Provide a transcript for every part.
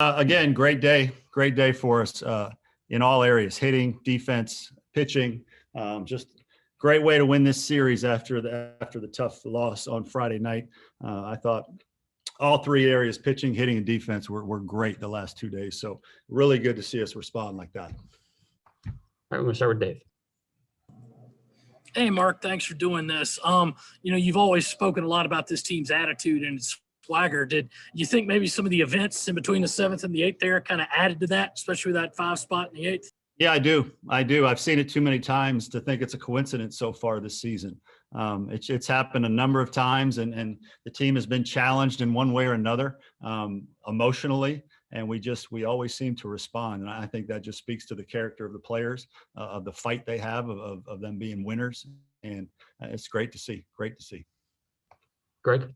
Again, great day for us in all areas: hitting, defense, pitching. Just great way to win this series after the tough loss on Friday night. I thought all three areas, pitching, hitting, and defense, were great the last 2 days. So really good to see us respond like that. All right, we're gonna start with Dave. Hey, Mark, thanks for doing this. You've always spoken a lot about this team's attitude and its swagger. Did you think maybe some of the events in between the 7th and the 8th there kind of added to that, especially with that 5 spot in the 8th? Yeah, I do. I've seen it too many times to think it's a coincidence so far this season. It's happened a number of times, and the team has been challenged in one way or another emotionally, and we always seem to respond. And I think that just speaks to the character of the players, of the fight they have, of them being winners, and it's great to see. Great to see. Greg.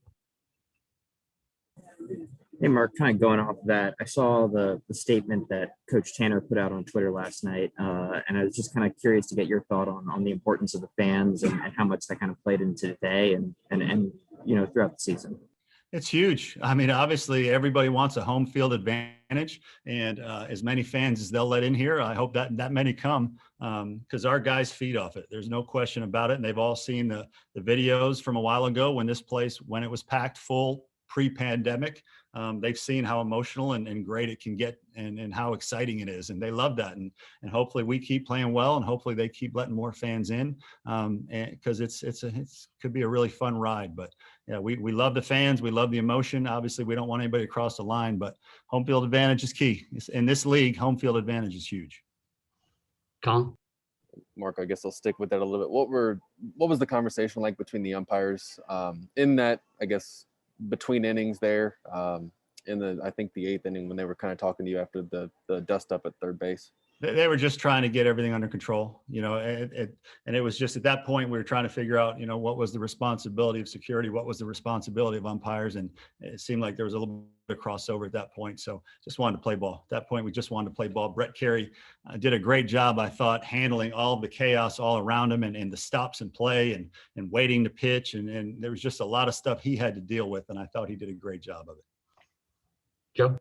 Hey, Mark, kind of going off of that, I saw the statement that Coach Tanner put out on Twitter last night, and I was just kind of curious to get your thought on the importance of the fans and how much that kind of played into today and throughout the season. It's huge. I mean, obviously, everybody wants a home field advantage, and as many fans as they'll let in here, I hope that many come, because our guys feed off it. There's no question about it, and they've all seen the videos from a while ago when it was packed full pre-pandemic. They've seen how emotional and great it can get, and how exciting it is, and they love that. And hopefully we keep playing well, and hopefully they keep letting more fans in, because it could be a really fun ride. But yeah, we love the fans, we love the emotion. Obviously, we don't want anybody to cross the line, but home field advantage is key in this league. Home field advantage is huge. Colin. Mark, I guess I'll stick with that a little bit. What was the conversation like between the umpires in that, I guess, between innings there, in I think the 8th inning, when they were kind of talking to you after the dust up at third base? They were just trying to get everything under control, and it was just at that point we were trying to figure out, what was the responsibility of security, what was the responsibility of umpires, and it seemed like there was a little bit of crossover at that point. So just wanted to play ball. At that point, we just wanted to play ball. Brett Carey did a great job, I thought, handling all of the chaos all around him, and the stops in play and waiting to pitch, and there was just a lot of stuff he had to deal with, and I thought he did a great job of it. Joe.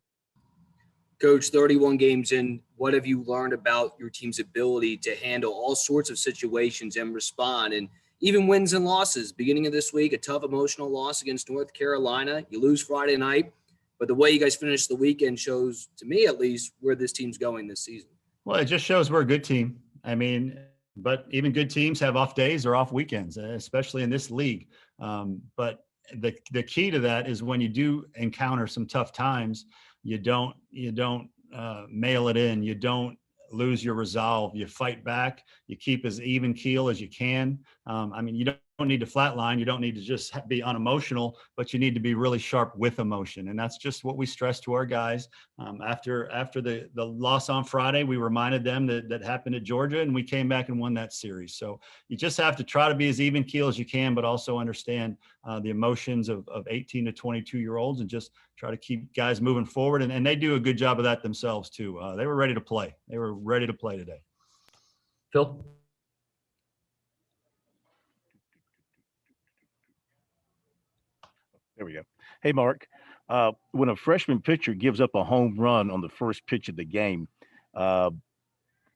Coach, 31 games in, what have you learned about your team's ability to handle all sorts of situations and respond, and even wins and losses? Beginning of this week, a tough emotional loss against North Carolina. You lose Friday night, but the way you guys finished the weekend shows, to me at least, where this team's going this season. Well, it just shows we're a good team. I mean, but even good teams have off days or off weekends, especially in this league. But the key to that is when you do encounter some tough times, you don't mail it in. You don't lose your resolve. You fight back. You keep as even keel as you can. You don't need to flatline. You don't need to just be unemotional, but you need to be really sharp with emotion. And that's just what we stress to our guys. After the loss on Friday, we reminded them that happened at Georgia, and we came back and won that series. So you just have to try to be as even keel as you can, but also understand the emotions of 18 to 22-year-olds, and just try to keep guys moving forward. And they do a good job of that themselves too. They were ready to play. They were ready to play today. Phil. There we go. Hey, Mark, when a freshman pitcher gives up a home run on the first pitch of the game,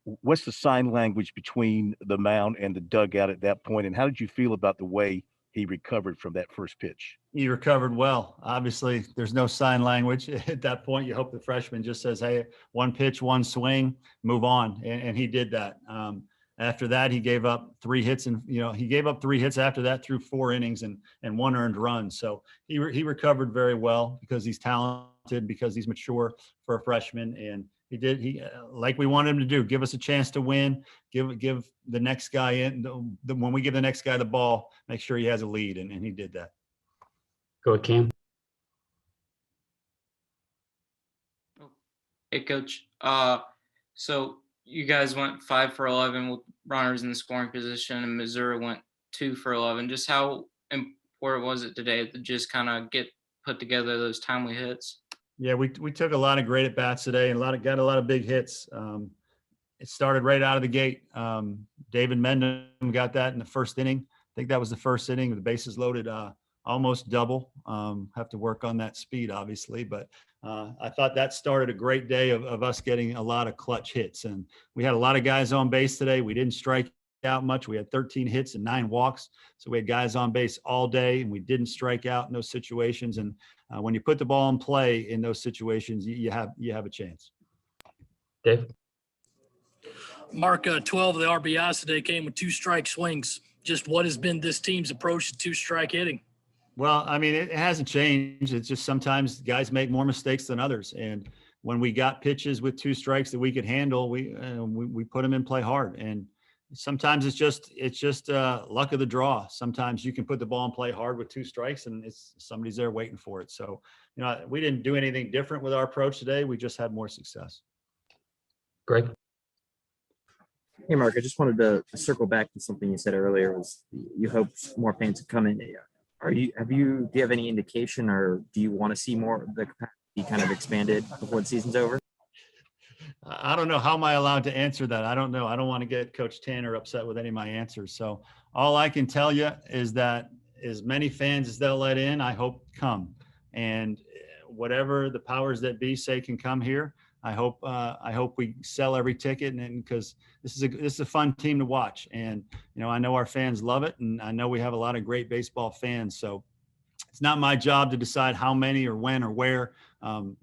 what's the sign language between the mound and the dugout at that point? And how did you feel about the way he recovered from that first pitch? He recovered well. Obviously, there's no sign language. At that point, you hope the freshman just says, hey, one pitch, one swing, move on. And he did that. After that, he gave up 3 hits, and he gave up 3 hits after that through 4 innings and 1 earned run. So he recovered very well, because he's talented, because he's mature for a freshman, and he like we wanted him to do, give us a chance to win, give the next guy when we give the next guy the ball, make sure he has a lead, and he did that. Go with Cam. Hey, Coach. So you guys went 5 for 11 with runners in the scoring position, and Missouri went 2 for 11. Just how important was it today to just kind of put together those timely hits? Yeah, we took a lot of great at bats today, and got a lot of big hits. It started right out of the gate. David Mendham got that in the first inning. I think that was the first inning with the bases loaded almost double. Have to work on that speed, obviously, but I thought that started a great day of us getting a lot of clutch hits. And we had a lot of guys on base today. We didn't strike out much. We had 13 hits and 9 walks. So we had guys on base all day, and we didn't strike out in those situations. And when you put the ball in play in those situations, you have a chance. Dave? Mark, 12 of the RBIs today came with 2-strike swings. Just what has been this team's approach to 2-strike hitting? Well, I mean, it hasn't changed. It's just sometimes guys make more mistakes than others. And when we got pitches with 2 strikes that we could handle, we put them in play hard. And sometimes it's just luck of the draw. Sometimes you can put the ball in play hard with 2 strikes, and somebody's there waiting for it. So, we didn't do anything different with our approach today. We just had more success. Greg? Hey, Mark, I just wanted to circle back to something you said earlier. Was you hope more fans would come in? Do you have any indication, or do you want to see more of the capacity kind of expanded before the season's over? I don't know. How am I allowed to answer that? I don't know. I don't want to get Coach Tanner upset with any of my answers. So all I can tell you is that as many fans as they'll let in, I hope come. And whatever the powers that be say can come here, I hope we sell every ticket, and because this is a fun team to watch. And I know our fans love it, and I know we have a lot of great baseball fans. So it's not my job to decide how many or when or where.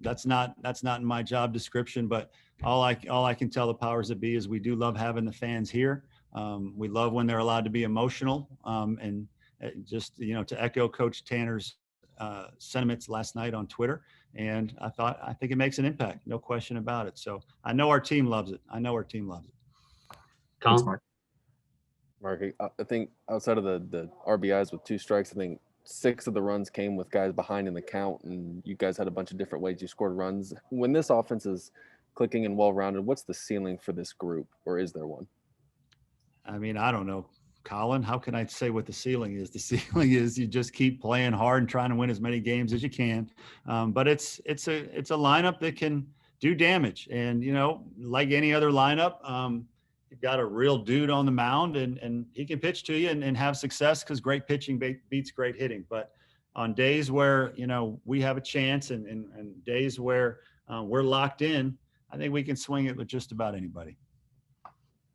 That's not in my job description. But all I can tell the powers that be is we do love having the fans here. We love when they're allowed to be emotional. And just to echo Coach Tanner's sentiments last night on Twitter. And I think it makes an impact, no question about it. So I know our team loves it. Thanks, Colin? Mark. I think outside of the RBIs with 2 strikes, I think 6 of the runs came with guys behind in the count, and you guys had a bunch of different ways you scored runs. When this offense is clicking and well-rounded, what's the ceiling for this group, or is there one? I mean, I don't know, Colin. How can I say what the ceiling is? The ceiling is you just keep playing hard and trying to win as many games as you can. But it's a lineup that can do damage, and like any other lineup, you've got a real dude on the mound, and he can pitch to you and have success because great pitching beats great hitting. But on days where we have a chance, and days where we're locked in, I think we can swing it with just about anybody.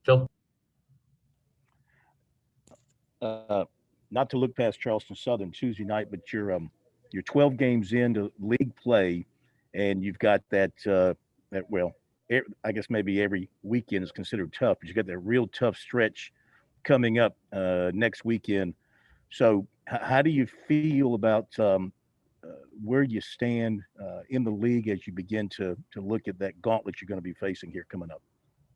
Phil? Not to look past Charleston Southern Tuesday night, but you're 12 games into league play, and you've got that I guess maybe every weekend is considered tough, but you got that real tough stretch coming up next weekend. So how do you feel about where you stand in the league as you begin to look at that gauntlet you're going to be facing here coming up?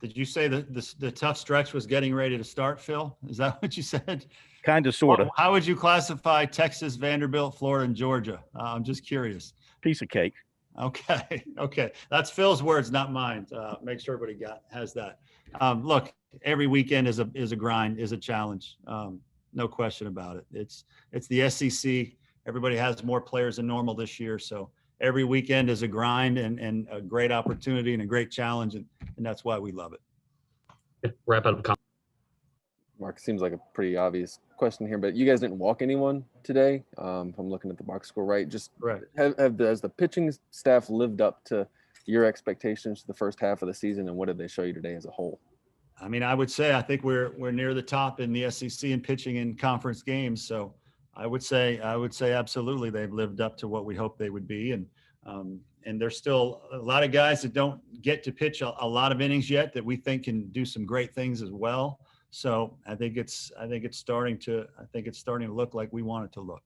Did you say the tough stretch was getting ready to start, Phil? Is that what you said? Kind of, sort of. How would you classify Texas, Vanderbilt, Florida, and Georgia? I'm just curious. Piece of cake. Okay. That's Phil's words, not mine. Make sure everybody has that. Look, every weekend is a grind, is a challenge. No question about it. It's the SEC. Everybody has more players than normal this year, so every weekend is a grind and a great opportunity and a great challenge, and that's why we love it. Wrap up. Mark, seems like a pretty obvious question here, but you guys didn't walk anyone today. If I'm looking at the box score right, just Right. Has the pitching staff lived up to your expectations the first half of the season, and what did they show you today as a whole? I mean, I think we're near the top in the SEC in pitching in conference games. So I would say absolutely they've lived up to what we hoped they would be. And there's still a lot of guys that don't get to pitch a lot of innings yet that we think can do some great things as well. So I think it's starting to look like we want it to look.